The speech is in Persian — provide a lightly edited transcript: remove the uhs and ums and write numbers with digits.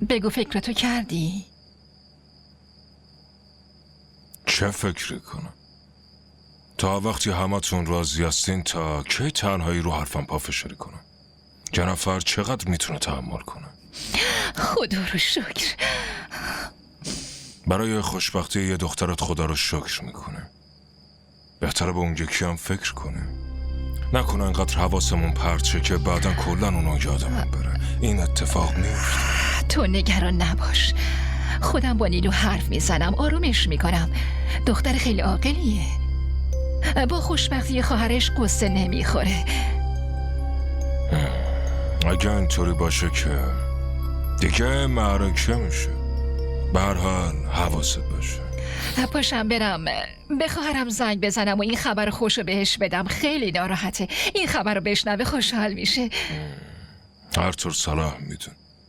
بگو فکرتو کردی؟ چه فکری کنم؟ تا وقتی همتون راضی هستین تا کی تنهایی رو حرفم پافشاری کنم؟ جنفر چقدر میتونه تحمل کنه؟ خدا رو شکر. برای خوشبختی یه دخترت خدا رو شکر میکنه. بهتره به اون یکی هم فکر کنه. نکنه انقدر حواسمون پرچه که بعدا کلا اونو یادمون بره. این اتفاق میفته. تو نگران نباش، خودم با نیلو حرف میزنم، آرومش میکنم. دختر خیلی عاقلیه، با خوشبختی خواهرش قصه نمیخوره. اگه اینطوری باشه که دیگه معرکه میشه. به هر حال حواست باشه. پاشم برم به خواهرم زنگ بزنم و این خبر خوشو بهش بدم. خیلی ناراحته، این خبر رو بشنوه خوشحال میشه. هر طور صلاح میدون.